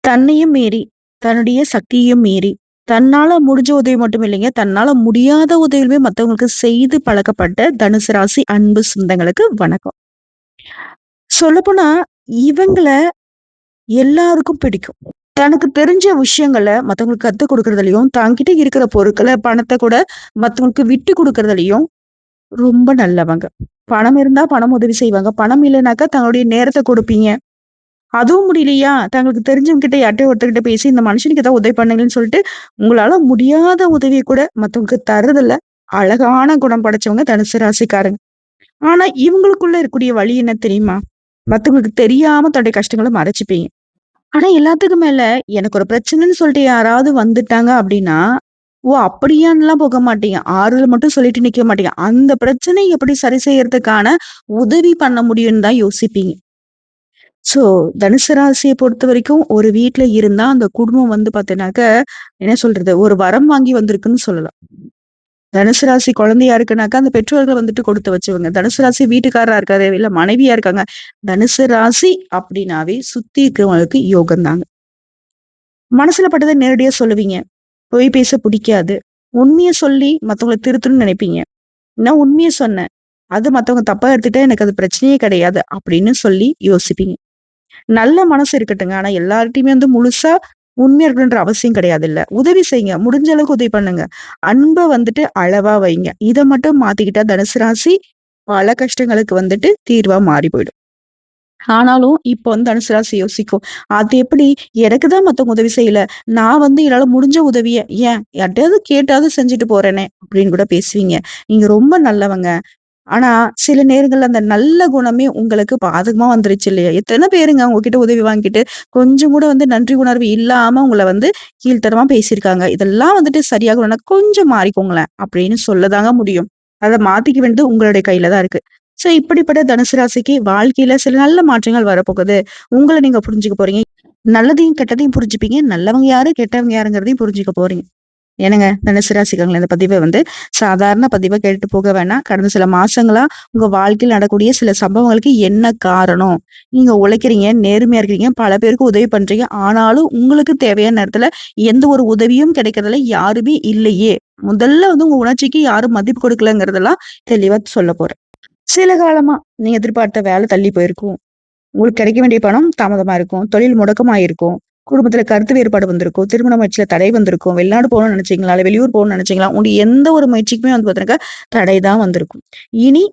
தன்னையும் மீறி, தன்னுடைய சக்தியையும் மீறி, தன்னால முடிஞ்ச உதவி மட்டும் இல்லைங்க. தன்னால முடியாத உதவியுமே மத்தவங்களுக்கு செய்து பழக்கப்பட்ட தனுசு ராசி அன்பு சொந்தங்களுக்கு வணக்கம். சொல்லப்போனா, இவங்கள எல்லாருக்கும் பிடிக்கும். தனக்கு தெரிஞ்ச விஷயங்கள மத்தவங்களுக்கு கத்துக் குடுக்குறதுலயும், தன்கிட்ட இருக்கிற பொருட்கள, பணத்த கூட மத்தவங்களுக்கு விட்டு குடுக்குறதுலயும் ரொம்ப நல்லவங்க. பணம் இருந்தா பணம் உதவி செய்வாங்க. பணம் இல்லனாக்கா தன்னுடைய நேரத்த குடுப்பீங்க. அதுவும் முடியலையா, தங்களுக்கு தெரிஞ்சவங்க கிட்ட யார்ட்டயோ ஒருத்தர்கிட்ட பேசி, இந்த மனுஷனுக்கு ஏதாவது உதவி பண்ணுங்களேன்னு சொல்லிட்டு, உங்களால முடியாத உதவிய கூட மத்தவங்களுக்கு தர்றதுல அழகான குணம் படைச்சவங்க தனுசு ராசிக்காரங்க. ஆனா, இவங்களுக்குள்ள இருக்கக்கூடிய வழி என்ன தெரியுமா? மத்தவங்களுக்கு தெரியாம தன்னுடைய கஷ்டங்கள மறைச்சுப்பீங்க. ஆனா, எல்லாத்துக்கும் மேல எனக்கு ஒரு பிரச்சனைன்னு சொல்லிட்டு யாராவது வந்துட்டாங்க அப்படின்னா, ஓ! அப்படியான்னுலாம் போக மாட்டீங்க. ஆறுதல் மட்டும் சொல்லிட்டு நிக்க மாட்டீங்க. அந்த பிரச்சனைய எப்படி சரி செய்யறதுக்கான உதவி பண்ண முடியும்னு தான் யோசிப்பீங்க. ஸோ, தனுசு ராசிய பொறுத்தவரைக்கும் ஒரு வீட்ல இருந்தா, அந்த குடும்பம் வந்து பார்த்தீங்கன்னாக்க, என்ன சொல்றது? ஒரு வரம் வாங்கி வந்திருக்குன்னு சொல்லலாம். தனுசு ராசி குழந்தையா இருக்குனாக்கா, அந்த பெற்றோர்கள் வந்துட்டு கொடுத்து வச்சவங்க. தனுசு ராசி வீட்டுக்காரரா இருக்காரு, இல்ல மனைவியா இருக்காங்க. தனுசு ராசி அப்படின்னாவே சுத்தி இருக்கிறவங்களுக்கு யோகம் தாங்க. மனசுல பட்டத நேரடியா சொல்லுவீங்க. பொய் பேச புடிக்காது. உண்மைய சொல்லி மத்தவங்கள திருத்தணும்னு நினைப்பீங்க. நான் உண்மைய சொன்னேன். அது மத்தவங்க தப்பா எடுத்துட்டா எனக்கு அது பிரச்சனையே கிடையாது. அப்படின்னு சொல்லி யோசிப்பீங்க. நல்ல மனசு இருக்கட்டுங்க. ஆனா எல்லார்ட்டயுமே வந்து முழுசா உண்மையா இருக்கணுன்ற அவசியம் கிடையாதுல்ல. உதவி செய்யுங்க. முடிஞ்ச அளவுக்கு உதவி பண்ணுங்க. அன்ப வந்துட்டு அளவா வைங்க. இத மட்டும் மாத்திக்கிட்டா தனுசு ராசி பல கஷ்டங்களுக்கு வந்துட்டு தீர்வா மாறி போயிடும். ஆனாலும் இப்ப வந்து தனுசு ராசி யோசிக்கும். அது எப்படி எனக்கு தான் மத்தவங்க உதவி செய்யல. நான் வந்து என்னால முடிஞ்ச உதவிய ஏன் யார்ட்டயாவது கேட்டாவது செஞ்சுட்டு போறேனே அப்படின்னு கூட பேசுவீங்க. நீங்க ரொம்ப நல்லவங்க. ஆனா, சில நேரங்கள்ல அந்த நல்ல குணமே உங்களுக்கு பாதகமா வந்துருச்சு இல்லையா? எத்தன பேருங்க உங்ககிட்ட உதவி வாங்கிட்டு, கொஞ்சம் கூட வந்து நன்றி உணர்வு இல்லாம உங்கள வந்து கீழ்த்தரமா பேசியிருக்காங்க. இதெல்லாம் வந்துட்டு சரியாகணும்னா கொஞ்சம் மாறிக்கோங்களேன் அப்படின்னு சொல்லதாங்க முடியும். அத மாத்திக்க வேண்டியது உங்களுடைய கையில தான் இருக்கு. ஸோ இப்படிப்பட்ட தனுசு ராசிக்கு வாழ்க்கையில சில நல்ல மாற்றங்கள் வரப்போகுது. உங்கள நீங்க புரிஞ்சுக்க போறீங்க. நல்லதையும், கெட்டதையும் புரிஞ்சுப்பீங்க. நல்லவங்க யாரு, கெட்டவங்க யாருங்கிறதையும் புரிஞ்சுக்க போறீங்க. என்னங்க தனுசு ராசிக்காரங்களே இந்த பதிவ வந்து சாதாரண பதிவா கேட்டுட்டு போக வேணாம். கடந்த சில மாசங்களா உங்க வாழ்க்கையில நடக்கக்கூடிய சில சம்பவங்களுக்கு என்ன காரணம்? நீங்க உழைக்கிறீங்க, நேர்மையா இருக்கிறீங்க, பல பேருக்கு உதவி பண்றீங்க. ஆனாலும் உங்களுக்கு தேவையான நேரத்துல எந்த ஒரு உதவியும் கிடைக்கிறதுல யாருமே இல்லையே! முதல்ல வந்து உங்க உணர்ச்சிக்கு யாரும் மதிப்பு கொடுக்கலங்கிறதெல்லாம் தெளிவா சொல்லப் போறேன். சில காலமா நீங்க எதிர்பார்த்த வேலை தள்ளி போயிருக்கும். உங்களுக்கு கிடைக்க வேண்டிய பணம் தாமதமா இருக்கும். தொழில் முடக்கமாயிருக்கும். குடும்பத்துல கருத்து வேறுபாடு வந்திருக்கும். திருமண முயற்சியில தடை வந்திருக்கும். வெளிநாடு போகணும்னு நினைச்சீங்களா? இல்ல வெளியூர் போகணும்னு நினைச்சீங்களா? உங்களுடைய எந்த ஒரு முயற்சிக்குமே வந்து பார்த்தீங்கன்னாக்கா, தடை தான் வந்திருக்கும். இனி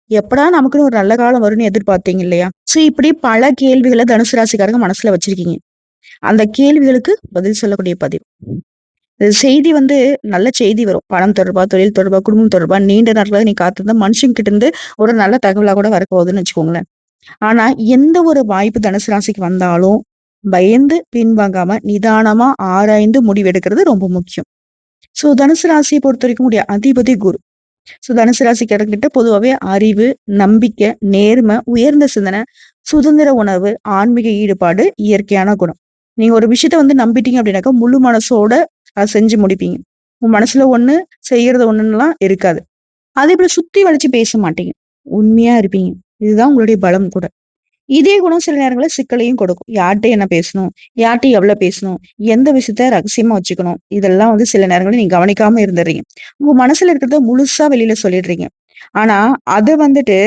எப்படா நமக்குன்னு ஒரு நல்ல காலம் வரும்னு எதிர்பார்த்தீங்க இல்லையா? ஸோ இப்படி பல கேள்விகள தனுசு ராசிக்காரங்க மனசுல வச்சிருக்கீங்க. அந்த கேள்விகளுக்கு பதில் சொல்லக்கூடிய பதிவு. இது செய்தி வந்து நல்ல செய்தி வரும். பணம் தொடர்பா, தொழில் தொடர்பா, குடும்பம் தொடர்பா நீண்ட நாட்களா நீ காத்திருந்த மனுஷங்கிட்ட இருந்து ஒரு நல்ல தகவலா கூட வரப்போகுதுன்னு வச்சுக்கோங்களேன். ஆனா, எந்த ஒரு வாய்ப்பு தனுசு ராசிக்கு வந்தாலும், பயந்து பின்வாங்காம, நிதானமா ஆராய்ந்து முடிவெடுக்கிறது ரொம்ப முக்கியம். ஸோ, தனுசு ராசிய பொறுத்தவரைக்கும் உடைய அதிபதி குரு. ஸோ, தனுசு ராசிக்காரங்ககிட்ட பொதுவாவே அறிவு, நம்பிக்கை, நேர்மை, உயர்ந்த சிந்தனை, சுதந்திர உணர்வு, ஆன்மீக ஈடுபாடு, இயற்கையான குணம். நீங்க ஒரு விஷயத்த வந்து நம்பிட்டீங்க அப்படின்னாக்கா, முழு மனசோட அத செஞ்சு முடிப்பீங்க. உங்க மனசுல ஒண்ணு, செய்யறது ஒண்ணுன்னுலாம் இருக்காது. அதேபோல சுத்தி வளைச்சு பேச மாட்டீங்க. உண்மையா இருப்பீங்க. இதுதான் உங்களுடைய பலம் கூட. இதே குணம் சில நேரங்கள்ல சிக்கலையும் கொடுக்கும். யார்ட்ட என்ன பேசணும்? யார்ட்ட எவ்வளவு பேசணும்? எந்த விஷயத்த ரகசியமா வச்சுக்கணும்? இதெல்லாம் வந்து சில நேரங்கள்ல நீங்க கவனிக்காம இருந்துடுறீங்க. உங்க மனசுல இருக்கிறத முழுசா வெளியில சொல்லிடுறீங்க. ஆனா, அத வந்துட்டு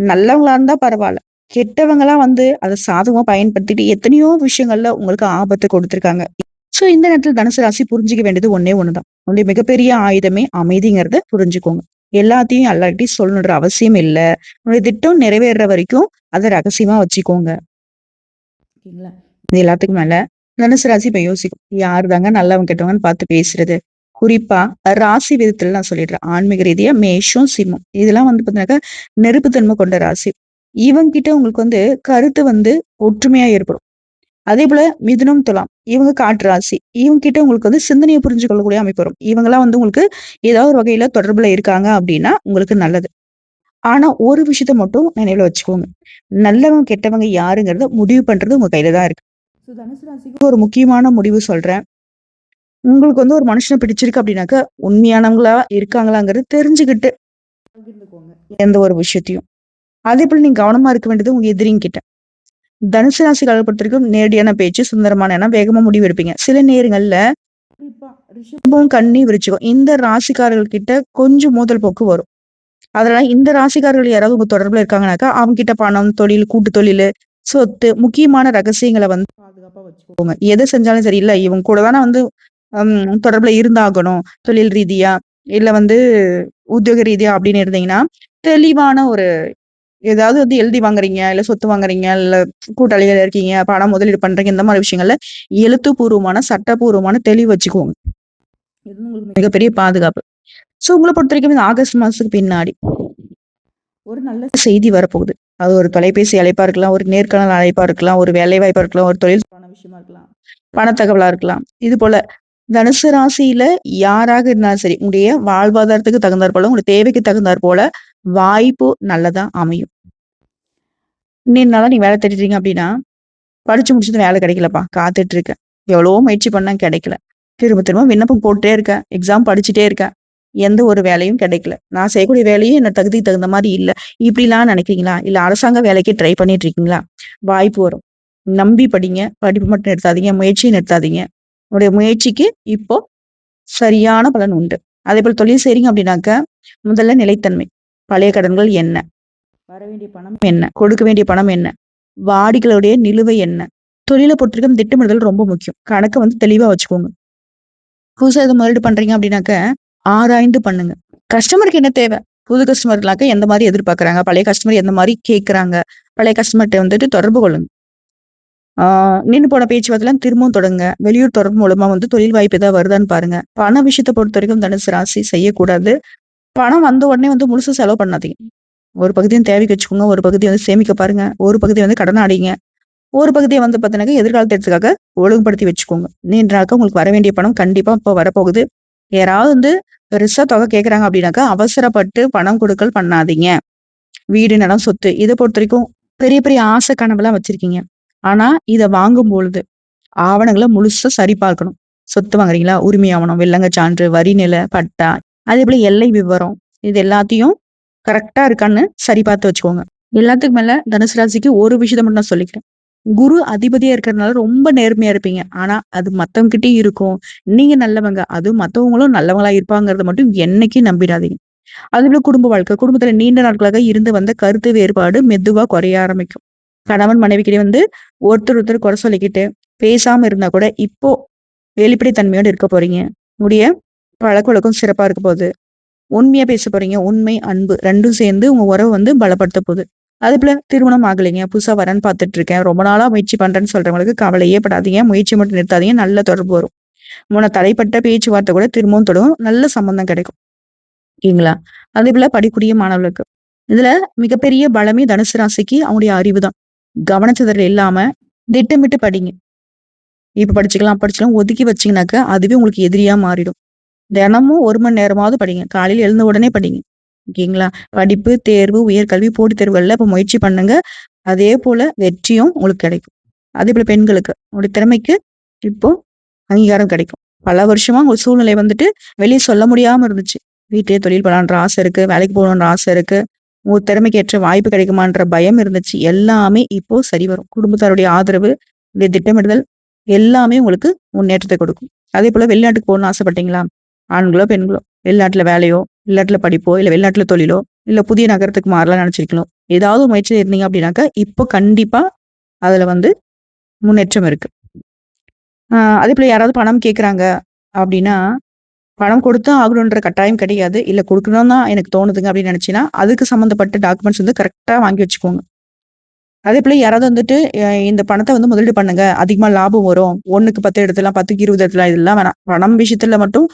நல்லவங்களா இருந்தா பரவால்ல. கெட்டவங்கலாம் வந்து அத சாதகமா பயன்படுத்திட்டு எத்தனையோ விஷயங்கள்ல உங்களுக்கு ஆபத்து கொடுத்துருக்காங்க. சோ, இந்த நேரத்துல தனுசு ராசி புரிஞ்சுக்க வேண்டியது ஒண்ணே ஒண்ணுதான். உங்களுடைய மிகப்பெரிய ஆயுதமே அமைதிங்கிறத புரிஞ்சுக்கோங்க. எல்லாத்தையும் எல்லார்கிட்டயும் சொல்லணுன்ற அவசியம் இல்ல. உங்களுடைய திட்டம் நிறைவேறுற வரைக்கும் அத ரகசியமா வச்சுக்கோங்க. ஓகேங்களா? இது எல்லாத்துக்கும் மேல தனுசு ராசி இப்ப யோசிக்கும். யாரு தாங்க நல்லவங்க கெட்டவங்கன்னு பார்த்து பேசுறது. குறிப்பா ராசி விதத்துல நான் சொல்லிடுறேன். ஆன்மீக ரீதியா மேஷம், சிம்மம். இதெல்லாம் வந்து பார்த்தீங்கன்னாக்கா நெருப்புத்தன்மை கொண்ட ராசி. இவங்க கிட்ட உங்களுக்கு வந்து கருத்து வந்து ஒற்றுமையா ஏற்படும். அதேபோல மிதுனம், துலாம் இவங்க காற்று ராசி. இவங்க கிட்ட உங்களுக்கு வந்து சிந்தனைய புரிஞ்சு கொள்ளக்கூடிய அமைப்பு வரும். இவங்கலாம் வந்து உங்களுக்கு ஏதாவது ஒரு வகையில தொடர்புல இருக்காங்க அப்படின்னா உங்களுக்கு நல்லது. ஆனா ஒரு விஷயத்த மட்டும் நினைவுல வச்சுக்கோங்க. நல்லவங்க, கெட்டவங்க யாருங்கிறத முடிவு பண்றது உங்க கையில தான் இருக்கு. ஸோ தனுசு ராசிக்கு ஒரு முக்கியமான முடிவு சொல்றேன். உங்களுக்கு வந்து ஒரு மனுஷன பிடிச்சிருக்கு அப்படின்னாக்கா, உண்மையானவங்களா இருக்காங்களாங்கிறது தெரிஞ்சுகிட்டு பகிர்ந்துக்கோங்க. எந்த ஒரு விஷயத்தையும். அதேபோல நீங்க கவனமா இருக்க வேண்டியது உங்க எதிரிங்க கிட்ட. தனுசு ராசிக்காரர்களை பொறுத்தவரைக்கும் நேரடியான பேச்சு, சுதந்திரமான எண்ணம், வேகமா முடிவு எடுப்பீங்க. சில நேரங்கள்ல குறிப்பா ரிஷபம், கன்னி, விருச்சிகம் இந்த ராசிக்காரர்கள் கிட்ட கொஞ்சம் மோதல் போக்கு வரும். அதனால இந்த ராசிக்காரர்கள் யாராவது உங்க தொடர்புல இருக்காங்கனாக்கா, அவங்க கிட்ட பணம், தொழில், கூட்டு தொழிலு, சொத்து, முக்கியமான ரகசியங்கள வந்து பாதுகாப்பா வச்சுக்கோங்க. எத செஞ்சாலும் சரி, இல்ல இவங்க கூட தான வந்து தொடர்புல இருந்தாகணும். தொழில் ரீதியா, இல்ல வந்து உத்தியோக ரீதியா அப்படின்னு இருந்தீங்கன்னா, தெளிவான ஒரு ஏதாவது வந்து எழுதி வாங்குறீங்க, இல்ல சொத்து வாங்குறீங்க, இல்ல கூட்டாளிகள் இருக்கீங்க, பணம் முதலீடு பண்றீங்க. இந்த மாரி விஷயங்கள்ல எழுத்துப்பூர்வமான, சட்டப்பூர்வமான தெளிவு வச்சுக்கோங்க. இது உங்களுக்கு மிகப்பெரிய பாதுகாப்பு. சோ உங்கள பொறுத்தவரைக்கும் இந்த ஆகஸ்ட் மாசத்துக்கு பின்னாடி ஒரு நல்ல செய்தி வரப்போகுது. அது ஒரு தொலைபேசி அழைப்பா இருக்கலாம், ஒரு நேர்காணல் அழைப்பா இருக்கலாம், ஒரு வேலை வாய்ப்பா இருக்கலாம், ஒரு தொழில் சார்ந்த விஷயமா இருக்கலாம், பண தகவலா இருக்கலாம். இது போல தனுசு ராசியில யாராக இருந்தாலும் சரி, உங்களுடைய வாழ்வாதாரத்துக்கு தகுந்தாற் போல, உங்களுடைய தேவைக்கு தகுந்தாற் போல வாய்ப்பு நல்லதா அமையும். நீண்ட நாளா நீங்க வேலை தேடிட்டு இருக்கீங்க அப்படின்னா, படிச்சு முடிச்சதும் வேலை கிடைக்கலப்பா, காத்துட்டு இருக்கேன். எவ்வளவோ முயற்சி பண்ணேன் கிடைக்கல. திரும்ப திரும்ப விண்ணப்பம் போட்டுட்டே இருக்கேன். எக்ஸாம் படிச்சுட்டே இருக்கேன். எந்த ஒரு வேலையும் கிடைக்கல. நான் செய்யக்கூடிய வேலையும் என்ன தகுதிக்கு தகுந்த மாரி இல்ல. இப்படிலாம் நினைக்கிறீங்களா? இல்ல அரசாங்க வேலைக்கு ட்ரை பண்ணிட்டு இருக்கீங்களா? வாய்ப்பு வரும். நம்பி படிங்க. படிப்பு மட்டும் நிறுத்தாதீங்க. முயற்சியும் நிறுத்தாதீங்க. உங்களுடைய முயற்சிக்கு இப்போ சரியான பலன் உண்டு. அதேபோல தொழில் செய்றீங்க அப்படின்னாக்க, முதல்ல நிலைத்தன்மை. பழைய கடன்கள் என்ன? வர வேண்டிய பணம் என்ன? கொடுக்க வேண்டிய பணம் என்ன? வாடிக்கையாளருடைய நிலுவை என்ன? தொழில பொறுத்தவரைக்கும் திட்டமிடுதல் ரொம்ப முக்கியம். கணக்க வந்து தெளிவா வச்சுக்கோங்க. புதுசா எதுவும் முதலீடு பண்றீங்க அப்படின்னாக்க, ஆராய்ந்து பண்ணுங்க. கஸ்டமருக்கு என்ன தேவை? புது கஸ்டமர்னாக்க எந்த மாரி எதிர்பார்க்குறாங்க? பழைய கஸ்டமர் எந்த மாரி கேட்குறாங்க? பழைய கஸ்டமர்ட்ட வந்துட்டு தொடர்பு கொள்ளுங்க. ஆ நின்னு போன பேச்சுவார்த்தைலாம் திரும்பவும் தொடங்குங்க. வெளியூர் தொடர்பு மூலமா வந்து தொழில் வாய்ப்பு ஏதாவது வருதான்னு பாருங்க. பண விஷயத்த பொறுத்தவரைக்கும் தனுசு ராசி செய்யக்கூடாது. பணம் வந்த உடனே வந்து முழுசா செலவு பண்ணாதீங்க. ஒரு பகுதியும் தேவைக்கு வச்சுக்கோங்க. ஒரு பகுதிய வந்து சேமிக்க பாருங்க. ஒரு பகுதிய வந்து கடன அடைங்க. ஒரு பகுதிய வந்து பார்த்தீங்கன்னாக்க, எதிர்காலத்துக்காக ஒழுங்குபடுத்தி வச்சுக்கோங்க. நீண்ட நாட்கள் உங்களுக்கு வர வேண்டிய பணம் கண்டிப்பா இப்ப வரப்போகுது. யாராவது வந்து பெருசா தொகை கேட்கறாங்க அப்படின்னாக்கா, அவசரப்பட்டு பணம் கொடுக்கல் பண்ணாதீங்க. வீடு, நிலம், சொத்து இத பொறுத்தவரைக்கும் பெரிய பெரிய ஆசை கனவெல்லாம் வச்சிருக்கீங்க. ஆனா, இத வாங்கும்பொழுது ஆவணங்கள முழுசா சரி பார்க்கணும். சொத்து வாங்குறீங்களா? உரிமை ஆவணம், வில்லங்கச் சான்று, வரி நில, பட்டா, அதேபோல எல்லை விவரம் இது எல்லாத்தையும் கரெக்ட்டா இருக்கான்னு சரி பார்த்து வச்சுக்கோங்க. எல்லாத்துக்கும் மேல தனுசு ராசிக்கு ஒரு விஷயத்த மட்டும் நான் சொல்லிக்கிறேன். குரு அதிபதியா இருக்கிறதுனால ரொம்ப நேர்மையா இருப்பீங்க. ஆனா, அது மத்தவங்ககிட்டயும் இருக்கும். நீங்க நல்லவங்க. அதுவும் மத்தவங்களும் நல்லவங்களா இருப்பாங்கிறத மட்டும் என்னைக்கும் நம்பிடாதீங்க. அதுபோல குடும்ப வாழ்க்கை. குடும்பத்துல நீண்ட நாட்களாக இருந்து வந்த கருத்து வேறுபாடு மெதுவா குறைய ஆரம்பிக்கும். கணவன் மனைவிக்கிட்டயே வந்து ஒருத்தர் ஒருத்தர் குறை சொல்லிக்கிட்டு, பேசாம இருந்தா கூட இப்போ வெளிப்படைத்தன்மையோட இருக்க போறீங்க. உங்களுடைய பழக்கவழக்கம் சிறப்பா இருக்க போகுது. உண்மையா பேச போறீங்க. உண்மை, அன்பு 2ம் சேர்ந்து உங்க உறவ வந்து பலப்படுத்த போகுது. அதேபோல திருமணம் ஆகலைங்க. புதுசா வரன் பார்த்துட்டு இருக்கேன். ரொம்ப நாளா முயற்சி பண்றேன்னு சொல்றவங்களுக்கு கவலையே படாதீங்க. முயற்சி மட்டும் நிறுத்தாதீங்க. நல்ல தொடர்பு வரும். தடைப்பட்ட பேச்சுவார்த்தை கூட திரும்பவும் தொடங்கும். நல்ல சம்பந்தம் கிடைக்கும். ஓகேங்களா? அதேபோல படிக்கக்கூடிய மாணவர்களுக்கு. இதுல மிகப்பெரிய பலமே தனுசு ராசிக்கு அவங்களுடைய அறிவு தான். கவனச்சிதறல் இல்லாம திட்டமிட்டு படிங்க. இப்ப படிச்சுக்கலாம், படிச்சுக்கலாம் ஒதுக்கி வச்சீங்கன்னாக்க, அதுவே உங்களுக்கு எதிரியா மாறிடும். தினமும் 1 மணி நேரமாவது படிங்க. காலையில எழுந்த உடனே படிங்க. ஓகேங்களா? படிப்பு, தேர்வு, உயர்கல்வி, போட்டித் தேர்வுகள்ல இப்ப முயற்சி பண்ணுங்க. அதே போல வெற்றியும் உங்களுக்கு கிடைக்கும். அதேபோல பெண்களுக்கு உங்களுடைய திறமைக்கு இப்போ அங்கீகாரம் கிடைக்கும். பல வருஷமா உங்க சூழ்நிலை வந்துட்டு வெளிய சொல்ல முடியாம இருந்துச்சு. வீட்லயே தொழில் பண்ணலான்ற ஆசை இருக்கு. வேலைக்கு போகணுன்ற ஆசை இருக்கு. உங்க திறமைக்கு ஏற்ற வாய்ப்பு கிடைக்குமான்ற பயம் இருந்துச்சு. எல்லாமே இப்போ சரி வரும். குடும்பத்தாருடைய ஆதரவு, இந்த திட்டமிடுதல் எல்லாமே உங்களுக்கு முன்னேற்றத்த கொடுக்கும். அதேபோல வெளிநாட்டுக்கு போகணும்னு ஆசைப்பட்டீங்களா? ஆண்களோ, பெண்களோ வெளிநாட்டுல வேலையோ, வெளிநாட்டுல படிப்போ, இல்ல வெளிநாட்டுல தொழிலோ, இல்ல புதிய நகரத்துக்கு மாறலாம்னு நினைச்சிருக்கீங்களோ, ஏதாவது ஒரு முயற்சியில இருந்தீங்க அப்படின்னாக்கா, இப்போ கண்டிப்பா அதுல வந்து முன்னேற்றம் இருக்கு. அதேபோல யாராவது பணம் கேட்கறாங்க அப்படின்னா, பணம் கொடுத்தான் ஆகணுன்ற கட்டாயம் கிடையாது. இல்ல குடுக்கணும்னு தான் எனக்கு தோணுதுங்க அப்படின்னு நினைச்சீங்கன்னா, அதுக்கு சம்மந்தப்பட்ட டாக்குமெண்ட்ஸ் வந்து கரெக்ட்டா வாங்கி வச்சுக்கோங்க. அதேபோல யாராவது வந்துட்டு இந்த பணத்த வந்து முதலீடு பண்ணுங்க. அதிகமா லாபம் வரும். 1க்கு 10 எடுத்துடலாம், 10க்கு 20 எடுத்துடலாம். இதெல்லாம் வேணாம். பணம் விஷயத்துல மட்டும்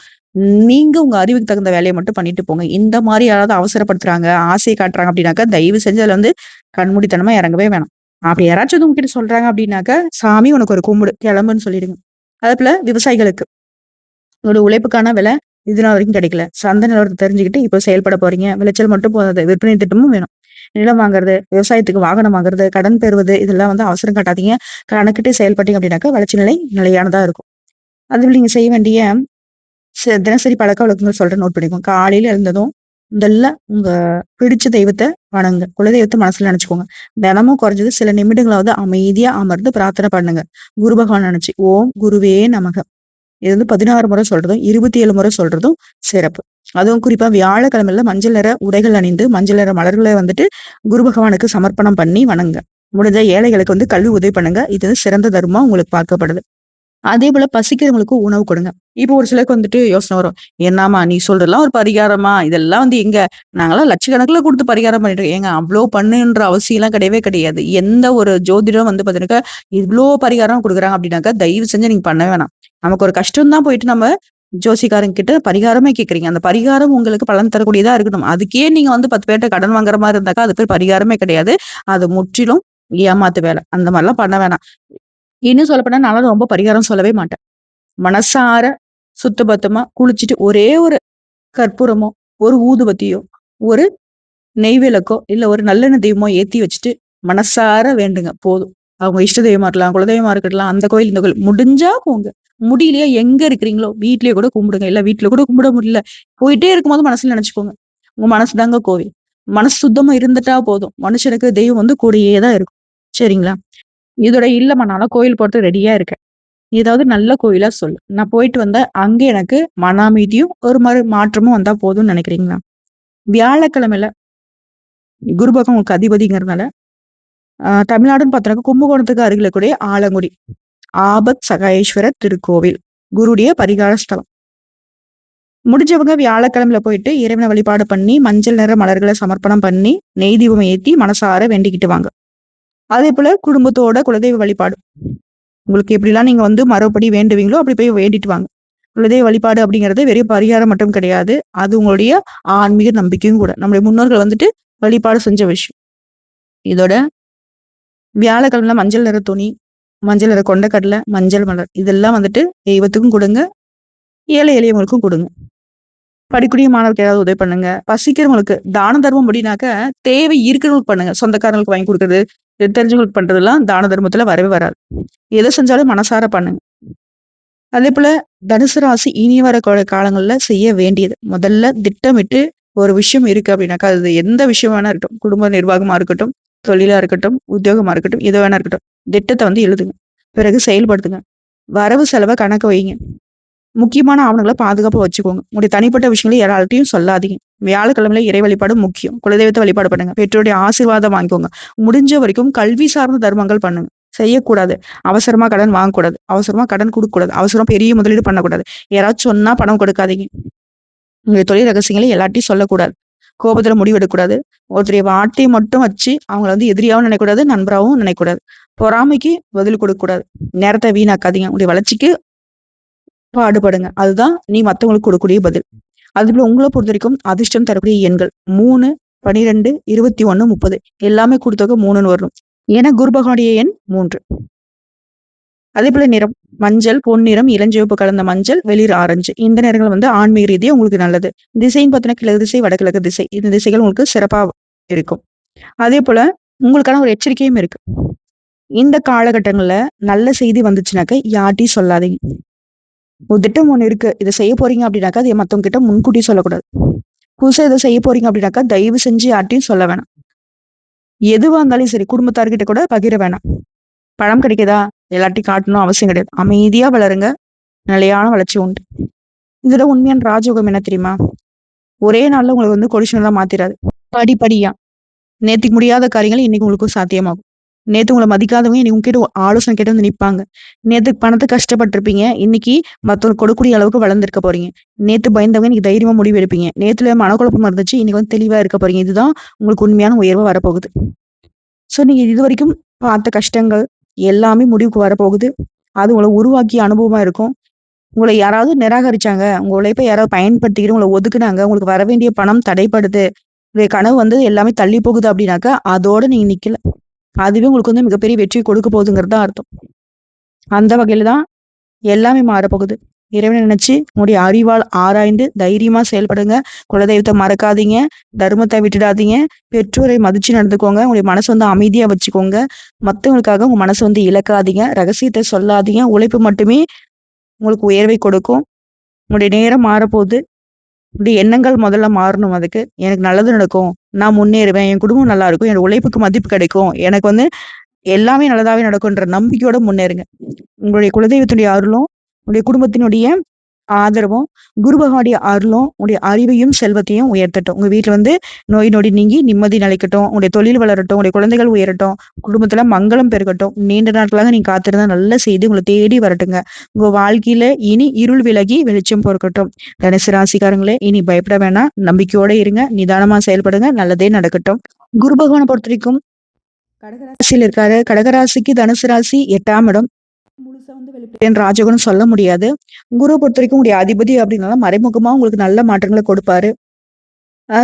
நீங்க உங்க அறிவுக்கு தகுந்த வேலைய மட்டும் பண்ணிட்டு போங்க. இந்த மாரி யாராவது அவசரப்படுத்துறாங்க, ஆசை காட்டுறாங்க அப்படின்னாக்கா, தயவு செஞ்சு அதுல வந்து கண்மூடித்தனமா இறங்கவே வேணாம். அப்படி யாராச்சும் வந்து உங்ககிட்ட சொல்றாங்க அப்படின்னாக்கா, "சாமி உனக்கு ஒரு கும்பிடு. கிளம்புன்னு" சொல்லிடுங்க. அதேபோல விவசாயிகளுக்கு உங்களோட உழைப்புக்கான விலை இது நாள் வரைக்கும் கிடைக்கல. சந்தை நிலவரத்த தெரிஞ்சுக்கிட்டு இப்போ செயல்பட போறீங்க. விளைச்சல் மட்டும் போதாது. விற்பனை திட்டமும் வேணும். நிலம் வாங்குறது, விவசாயத்துக்கு வாகனம் வாங்குறது, கடன் பெறுவது இதெல்லாம் வந்து அவசரம் காட்டாதீங்க. கணக்கிட்டு செயல்பட்டீங்க அப்படின்னாக்கா, வளர்ச்சி நிலை நிலையானதா இருக்கும். அதுல நீங்க செய்ய வேண்டிய தினசரி பழக்கவழக்கங்கள் சொல்றேன் நோட் பண்ணிக்கோங்க. காலையில எழுந்ததும் முதல்ல உங்க பிடிச்ச தெய்வத்த வணங்குங்க. குலதெய்வத்த மனசுல நெனச்சுக்கோங்க. தினமும் குறைஞ்சது சில நிமிடங்களாவது அமைதியா அமர்ந்து பிரார்த்தனை பண்ணுங்க. குரு பகவான நெனச்சு, ஓம் குருவே நமக. இது வந்து 16 முறை சொல்றதும், 27 முறை சொல்றதும் சிறப்பு. அதுவும் குறிப்பா வியாழக்கிழமையில மஞ்சள் நிற உடைகள் அணிந்து, மஞ்சள் நிற மலர்கள வந்துட்டு குரு பகவானுக்கு சமர்ப்பணம் பண்ணி வணங்குங்க. முடிஞ்ச ஏழைகளுக்கு வந்து கல்வி உதவி பண்ணுங்க. இது சிறந்த தர்மமா உங்களுக்கு பார்க்கப்படுது. அதேபோல பசிக்கிறவங்களுக்கு உணவு கொடுங்க. இப்போ ஒரு சிலருக்கு வந்துட்டு யோசனை வரும். "என்னாம்மா நீ சொல்றதெல்லாம் ஒரு பரிகாரமா? இதெல்லாம் வந்து எங்க? நாங்கலாம் லட்சக்கணக்குல குடுத்து பரிகாரம் பண்ணிட்டு இருக்கோம்." ஏங்க அவ்ளோ பண்ணுன்ற அவசியம்லாம் கிடையவே கிடையாது. எந்த ஒரு ஜோதிடம் வந்து பார்த்தீங்கன்னாக்கா, இவ்ளோ பரிகாரம் குடுக்குறாங்க அப்படின்னாக்கா, தயவு செஞ்சு நீங்க பண்ண வேணாம். நமக்கு ஒரு கஷ்டம் தான் போயிட்டு நம்ம ஜோசியக்காரங்க கிட்ட பரிகாரமே கேட்கிறீங்க. அந்த பரிகாரம் உங்களுக்கு பலன் தரக்கூடியதா இருக்கணும். அதுக்கே நீங்க வந்து 10 பேர்ட்ட கடன் வாங்குற மாரி இருந்தாக்கா, அது பேர் பரிகாரமே கிடையாது. அது முற்றிலும் ஏமாத்து வேலை. அந்த மாரிலாம் பண்ண வேணாம். இன்னும் சொல்லப்போனா நான்லாம் ரொம்ப பரிகாரம் சொல்லவே மாட்டேன். மனசார சுத்தபத்தமா குளிச்சுட்டு ஒரே ஒரு கற்பூரமோ, ஒரு ஊதுபத்தியோ, ஒரு நெய் விளக்கோ, இல்ல ஒரு நல்லெண்ணெய் தீபமோ ஏத்தி வச்சுட்டு மனசார வேண்டுங்க போதும். அவங்க இஷ்ட தெய்வமா இருக்கலாம், குலதெய்வமா இருக்கலாம், அந்த கோயில், இந்த கோயில். முடிஞ்சா போங்க. முடியலையா எங்க இருக்கிறீங்களோ, வீட்லயே கூட கும்பிடுங்க. இல்ல வீட்ல கூட கும்பிட முடியல. போயிட்டே இருக்கும்போது மனசுல நெனச்சுக்கோங்க. உங்க மனசு தாங்க கோவில். மனசு சுத்தமா இருந்துட்டா போதும். மனுஷனுக்கு தெய்வம் வந்து கூடயே தான் இருக்கும். சரிங்களா? இதோட இல்லம்மா நான்லாம் கோயில் போறதுக்கு ரெடியா இருக்கேன். ஏதாவது நல்ல கோயிலா சொல்லு. நான் போயிட்டு வந்தா, அங்க எனக்கு மன அமைதியும், ஒரு மாரி மாற்றமும் வந்தா போதும்னு நெனைக்கிறீங்களா? வியாழக்கிழமையில குரு பகவான் உங்களுக்கு அதிபதிங்கிறதுனால, தமிழ்நாடுன்னு பார்த்தோம்னாக்க கும்பகோணத்துக்கு அருகில இருக்கக்கூடிய ஆலங்குடி, ஆபத் சகாயேஸ்வரர் திருக்கோவில். குருவுடைய பரிகார ஸ்தலம். முடிஞ்சவங்க வியாழக்கிழமையில போயிட்டு இறைவன வழிபாடு பண்ணி, மஞ்சள் நிற மலர்கள சமர்ப்பணம் பண்ணி, நெய் தீபம் ஏத்தி மனசார வேண்டிக்கிட்டு வாங்க. அதேபோல குடும்பத்தோட குலதெய்வ வழிபாடு. உங்களுக்கு எப்படிலாம் நீங்க வந்து மரபுப்படி வேண்டுவீங்களோ, அப்படி போய் வேண்டிட்டு வாங்க. குலதெய்வ வழிபாடு அப்படிங்கிறது வெறும் பரிகாரம் மட்டும் கிடையாது. அது உங்களுடைய ஆன்மீக நம்பிக்கையும் கூட. நம்முடைய முன்னோர்கள் வந்துட்டு வழிபாடு செஞ்ச விஷயம். இதோட வியாழக்கிழமைல மஞ்சள் நிற துணி, மஞ்சள் நிற கொண்டைக்கடலை, மஞ்சள் மலர் இதெல்லாம் வந்துட்டு தெய்வத்துக்கும் குடுங்க. ஏழை எளியவங்களுக்கும் குடுங்க. படிக்கக்கூடிய மாணவருக்கு ஏதாவது உதவி பண்ணுங்க. பசிக்கிறவங்களுக்கு தான தர்மம் அப்படின்னாக்க, தேவை இருக்கிறவங்களுக்கு பண்ணுங்க. சொந்தக்காரங்களுக்கு வாங்கி குடுக்குறது, தெரிஞ்சவங்களுக்கு பண்றதெல்லாம் தான தர்மத்துல வரவே வராது. எத செஞ்சாலும் மனசார பண்ணுங்க. அதேபோல தனுசு ராசி இனி வர காலங்கள்ல செய்ய வேண்டியது. முதல்ல திட்டமிட்டு ஒரு விஷயம் இருக்கு அப்படின்னாக்கா, அது எந்த விஷயம் வேணா இருக்கட்டும். குடும்ப நிர்வாகமா இருக்கட்டும், தொழிலா இருக்கட்டும், உத்தியோகமா இருக்கட்டும், எது வேணா இருக்கட்டும். திட்டத்த வந்து எழுதுங்க. பிறகு செயல்படுத்துங்க. வரவு செலவ கணக்கு வைங்க. முக்கியமான ஆவணங்கள பாதுகாப்பா வச்சுக்கோங்க. உங்களுடைய தனிப்பட்ட விஷயங்கள யாரால்ட்டயும் சொல்லாதீங்க. வியாழக்கிழமையில இறை வழிபாடு முக்கியம். குலதெய்வத்த வழிபாடு பண்ணுங்க. பெற்றோருடைய ஆசீர்வாதம் வாங்கிக்கோங்க. முடிஞ்ச வரைக்கும் கல்வி சார்ந்த தர்மங்கள் பண்ணுங்க. செய்யக்கூடாது. அவசரமா கடன் வாங்கக்கூடாது. அவசரமா கடன் குடுக்கக்கூடாது. அவசரமா பெரிய முதலீடு பண்ணக்கூடாது. யாராச்சும் சொன்னா பணம் கொடுக்காதீங்க. உங்களுடைய தொழில் ரகசியங்களை எல்லார்ட்டயும் சொல்லக்கூடாது. கோபத்துல முடிவெடுக்கக்கூடாது. ஒருத்தருடைய வார்த்தைய மட்டும் வச்சு அவங்கள வந்து எதிரியாவும் நினைக்கக்கூடாது, நண்பராவும் நினைக்கக்கூடாது. பொறாமைக்கு பதில் கொடுக்கக்கூடாது. நேரத்த வீணாக்காதீங்க. உங்களுடைய வளர்ச்சிக்கு பாடுபடுங்க. அதுதான் நீ மத்தவங்களுக்கு கொடுக்கக்கூடிய பதில். அதுபோல உங்கள பொறுத்தவரைக்கும் அதிர்ஷ்டம் தரக்கூடிய எண்கள் 3, 12, 21, 30 எல்லாமே கூட்டுத்தொகை 3ன்னு வரணும். ஏன்னா குரு பகவானுடைய எண் 3. அதேபோல நிறம் மஞ்சள், பொன்னிறம், இளஞ்சிவப்பு கலந்த மஞ்சள், வெளிர் ஆரஞ்சு. இந்த நிறங்கள் வந்து ஆன்மீக ரீதியா உங்களுக்கு நல்லது. திசைன்னு பார்த்தீங்கன்னா கிழக்கு திசை, வடகிழக்கு திசை. இந்த திசைகள் உங்களுக்கு சிறப்பா இருக்கும். அதேபோல உங்களுக்கான ஒரு எச்சரிக்கையும் இருக்கு. இந்த காலகட்டங்கள்ல நல்ல செய்தி வந்துச்சுனாக்க யார்ட்டயும் சொல்லாதீங்க. ஒரு திட்டம் ஒண்ணு இருக்கு. இத செய்ய போறீங்க அப்படின்னாக்கா, அத மத்தவங்க கிட்ட முன்கூட்டியே சொல்லக்கூடாது. புதுசா இத செய்ய போறீங்க அப்படின்னாக்கா, தயவு செஞ்சு யார்ட்டயும் சொல்ல வேணாம். எதுவா இருந்தாலும் சரி, குடும்பத்தார்கிட்ட கூட பகிர வேணாம். பழம் கிடைக்குதா? எல்லார்ட்டயும் காட்டணும் அவசியம் கிடையாது. அமைதியா வளருங்க. நிலையான வளர்ச்சி உண்டு. இதுல உண்மையான ராஜயோகம் என்ன தெரியுமா? ஒரே நாள்ல உங்கள வந்து கோடீஸ்வரனா மாத்திராது. படிப்படியா. நேத்துக்கு முடியாத காரியங்கள் இன்னைக்கு உங்களுக்கு சாத்தியமாகும். நேத்து உங்கள மதிக்காதவங்க இன்னைக்கு உங்ககிட்ட ஆலோசனை கேட்டு வந்து நிப்பாங்க. நேத்து பணத்துக்கு கஷ்டப்பட்டுருப்பீங்க. இன்னைக்கு மத்தவங்களுக்கு கொடுக்கக்கூடிய அளவுக்கு வளர்ந்திருக்க போறீங்க. நேத்து பயந்தவங்க இன்னைக்கு தைரியமா முடிவு எடுப்பீங்க. நேத்துல மனக்குழப்பமா இருந்துச்சு. இன்னைக்கு வந்து தெளிவா இருக்க போறீங்க. இதுதான் உங்களுக்கு உண்மையான உயர்வா வரப்போகுது. நீங்க இதுவரைக்கும் பார்த்த கஷ்டங்கள் எல்லாமே முடிவுக்கு வரப்போகுது. அது உங்கள உருவாக்கிய அனுபவமா இருக்கும். உங்கள யாராவது நிராகரிச்சாங்க, உங்க உழைப்ப யாராவது பயன்படுத்திக்கிட்டு உங்கள ஒதுக்குனாங்க, உங்களுக்கு வர வேண்டிய பணம் தடைப்படுது, உங்களுடைய கனவு வந்து எல்லாமே தள்ளி போகுது அப்படின்னாக்கா, அதோட நீங்க நிக்கல. அதுவே உங்களுக்கு வந்து மிகப்பெரிய வெற்றி கொடுக்க போகுதுங்கிறது தான் அர்த்தம். அந்த வகையில தான் எல்லாமே மாறப்போகுது. இறைவன நினைச்சு உங்களுடைய அறிவால் ஆராய்ந்து தைரியமா செயல்படுங்க. குலதெய்வத்த மறக்காதீங்க. தர்மத்த விட்டுடாதீங்க. பெற்றோரை மதிச்சு நடந்துக்கோங்க. உங்களுடைய மனச வந்து அமைதியா வச்சுக்கோங்க. மத்தவங்களுக்காக உங்க மனச வந்து இழக்காதீங்க. ரகசியத்த சொல்லாதீங்க. உழைப்பு மட்டுமே உங்களுக்கு உயர்வை கொடுக்கும். உங்களுடைய நேரம் மாறப்போகுது. உங்களுடைய எண்ணங்கள் முதல்ல மாறணும் அதுக்கு. எனக்கு நல்லது நடக்கும். நான் முன்னேறுவேன். என் குடும்பம் நல்லா இருக்கும். என்னோட உழைப்புக்கு மதிப்பு கிடைக்கும். எனக்கு வந்து எல்லாமே நல்லதாவே நடக்குன்ற நம்பிக்கையோட முன்னேறுங்க. உங்களுடைய குலதெய்வத்துடைய அருளும், உங்களுடைய குடும்பத்தினுடைய ஆதரவும், குரு பகவானுடைய அருளும், உங்களுடைய அறிவையும், செல்வத்தையும் உயர்த்தட்டும். உங்க வீட்ல வந்து நோய் நொடி நீங்கி நிம்மதி நிலைக்கட்டும். உங்களுடைய தொழில் வளரட்டும். உங்களுடைய குழந்தைகள் உயரட்டும். குடும்பத்துல மங்களம் பெருகட்டும். நீண்ட நாட்களாக நீங்க காத்திருந்த நல்ல செய்தி உங்கள தேடி வரட்டுங்க. உங்க வாழ்க்கையில இனி இருள் விலகி வெளிச்சம் பொறக்கட்டும். தனுசு ராசிக்காரங்களே, இனி பயப்பட வேணாம். நம்பிக்கையோட இருங்க. நிதானமா செயல்படுங்க. நல்லதே நடக்கட்டும். குரு பகவான பொறுத்தவரைக்கும் கடகராசியில இருக்காரு. கடகராசிக்கு தனுசு ராசி 8ஆம் இடம். முழுசா வந்து வெளிப்படையான ராஜகுணம் சொல்ல முடியாது. குருவ பொறுத்தவரைக்கும் உங்களுடைய அதிபதி அப்படின்னால மறைமுகமா உங்களுக்கு நல்ல மாற்றங்கள கொடுப்பாரு.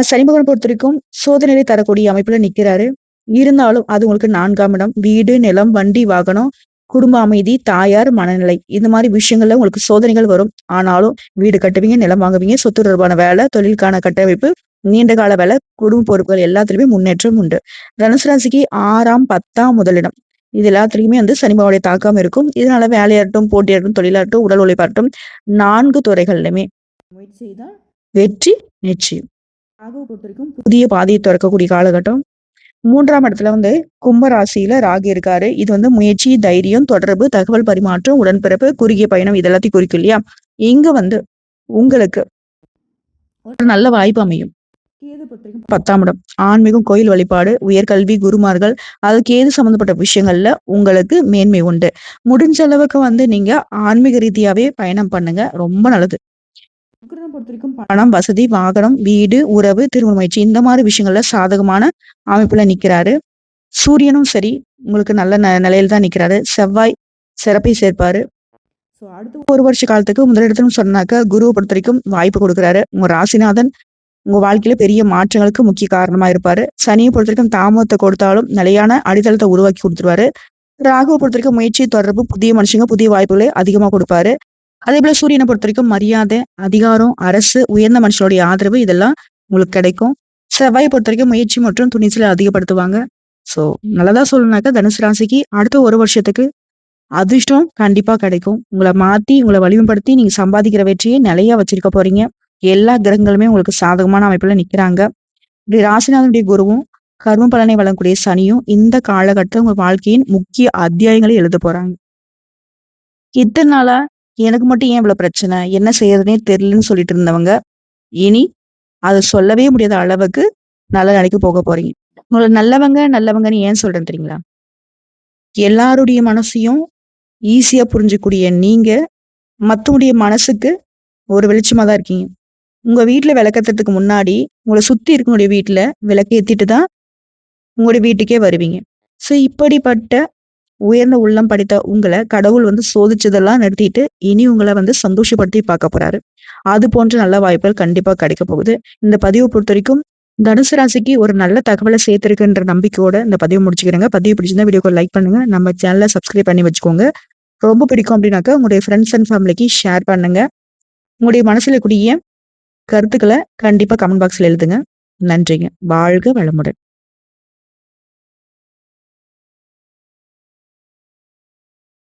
சனி பகவான பொறுத்தவரைக்கும் சோதனையை தரக்கூடிய அமைப்புல நிக்கிறாரு. இருந்தாலும் அது உங்களுக்கு 4ஆம் இடம். வீடு, நிலம், வண்டி, வாகனம், குடும்ப அமைதி, தாயார் மனநிலை இந்த மாதிரி விஷயங்கள்ல உங்களுக்கு சோதனைகள் வரும். ஆனாலும் வீடு கட்டுவீங்க, நிலம் வாங்குவீங்க, சொத்து தொடர்பான வேலை, தொழிலுக்கான கட்டமைப்பு, நீண்ட கால வேலை, குடும்ப பொறுப்புகள் எல்லாத்துலயுமே முன்னேற்றம் உண்டு. தனுசு ராசிக்கு 6ஆம், 10ஆம் முதலிடம். இது எல்லாத்துலயுமே வந்து சனி பகவானுடைய தாக்கம் இருக்கும். இதனால வேலையாகட்டும், போட்டியாகட்டும், தொழிலாகட்டும், உடல் உழைப்பாகட்டும் 4 துறைகள்லயுமே முயற்சி செய்தால் வெற்றி நிச்சயம். ராகுவை பொறுத்தவரைக்கும் புதிய பாதையை திறக்கக்கூடிய காலகட்டம். 3ஆம் இடத்துல வந்து கும்ப ராசியில ராகு இருக்காரு. இது வந்து முயற்சி, தைரியம், தொடர்பு, தகவல் பரிமாற்றம், உடன்பிறப்பு, குறுகிய பயணம் இது எல்லாத்தையும் குறிக்கும் இல்லையா? இங்க வந்து உங்களுக்கு ஒரு நல்ல வாய்ப்பு அமையும். கேது பொறுத்தவரைக்கும் 10ஆம் இடம். ஆன்மீகம், கோயில் வழிபாடு, உயர்கல்வி, குருமார்கள், அது கேது சம்பந்தப்பட்ட விஷயங்கள்ல உங்களுக்கு மேன்மை உண்டு. முடிஞ்ச அளவுக்கு வந்து நீங்க ஆன்மீக ரீதியாவே பயணம் பண்ணுங்க. ரொம்ப நல்லது. சுக்கிரனை பொறுத்தவரைக்கும் பணம், வசதி, வாகனம், வீடு, உறவு, திருமண முயற்சி இந்த மாதிரி விஷயங்கள்ல சாதகமான அமைப்புல நிக்கிறாரு. சூரியனும் சரி உங்களுக்கு நல்ல நிலையில தான் நிக்கிறாரு. செவ்வாய் சிறப்பை சேர்ப்பாரு. சோ அடுத்த 1 வருஷ காலத்துக்கு முதலிடத்துன்னு சொன்னாக்க குருவை பொறுத்த வரைக்கும் வாய்ப்பு கொடுக்குறாரு. உங்க ராசிநாதன் உங்க வாழ்க்கையில பெரிய மாற்றங்களுக்கு முக்கிய காரணமா இருப்பாரு. சனியை பொறுத்த வரைக்கும் தாமதத்தை கொடுத்தாலும் நிலையான அடித்தளத்தை உருவாக்கி கொடுத்துருவாரு. ராகுவை பொறுத்த வரைக்கும் முயற்சி, தொடர்பு, புதிய மனுஷங்க, புதிய வாய்ப்புகளை அதிகமா கொடுப்பாரு. அதே போல சூரியனை பொறுத்த வரைக்கும் மரியாதை, அதிகாரம், அரசு, உயர்ந்த மனுஷனுடைய ஆதரவு இதெல்லாம் உங்களுக்கு கிடைக்கும். செவ்வாயை பொறுத்த வரைக்கும் முயற்சி மற்றும் துணிச்சலை அதிகப்படுத்துவாங்க. சோ நல்லதா சொல்லணும்னாக்கா தனுசு ராசிக்கு அடுத்த 1 வருஷத்துக்கு அதிர்ஷ்டம் கண்டிப்பா கிடைக்கும். உங்களை மாத்தி, உங்களை வலிமைப்படுத்தி நீங்க சம்பாதிக்கிற வெற்றியை நிலையா வச்சிருக்க போறீங்க. எல்லா கிரகங்களுமே உங்களுக்கு சாதகமான அமைப்புல நிக்கிறாங்க. இப்படி ராசிநாதனுடைய குருவும், கர்ம பலனை வழங்கக்கூடிய சனியும் இந்த காலகட்டத்துல உங்க வாழ்க்கையின் முக்கிய அத்தியாயங்களை எழுத போறாங்க. இத்தனை நாளா எனக்கு மட்டும் ஏன் இவ்வளவு பிரச்சனை? என்ன செய்யறதுன்னே தெரியலன்னு சொல்லிட்டு இருந்தவங்க, இனி அத சொல்லவே முடியாத அளவுக்கு நல்ல நிலைக்கு போக போறீங்க. உங்கள நல்லவங்க, நல்லவங்கன்னு ஏன் சொல்றேன் தெரியுங்களா? எல்லாருடைய மனசையும் ஈஸியா புரிஞ்சுக்கூடிய நீங்க, மத்தவங்களுடைய மனசுக்கு ஒரு வெளிச்சமா தான் இருக்கீங்க. உங்க வீட்ல விளக்கேத்துறதுக்கு முன்னாடி, உங்கள சுத்தி இருக்கவங்களுடைய வீட்ல விளக்கேத்திட்டு தான் உங்களுடைய வீட்டுக்கே வருவீங்க. சோ இப்படிப்பட்ட உயர்ந்த உள்ளம் படைத்த உங்கள கடவுள் வந்து சோதிச்சதெல்லாம் நிறுத்திட்டு, இனி உங்கள வந்து சந்தோஷப்படுத்தி பார்க்க போறாரு. அது போன்ற நல்ல வாய்ப்புகள் கண்டிப்பா கிடைக்க போகுது. இந்த பதிவ பொறுத்தவரைக்கும் தனுசு ராசிக்கு ஒரு நல்ல தகவல சேர்த்திருக்குன்ற நம்பிக்கையோட இந்த பதிவு முடிச்சுக்கிறேங்க. பதிவு பிடிச்சிருந்தா வீடியோக்கு லைக் பண்ணுங்க. நம்ம சேனல சப்ஸ்கிரைப் பண்ணி வச்சுக்கோங்க. ரொம்ப பிடிக்கும் அப்படின்னாக்கா உங்களுடைய ஃப்ரெண்ட்ஸ் அண்ட் ஃபேமிலிக்கு ஷேர் பண்ணுங்க. உங்களுடைய மனசுல கூடிய கருத்துக்கள கண்டிப்பா கமெண்ட் பாக்ஸ்ல எழுதுங்க. நன்றிங்க. வாழ்க வளமுடன்.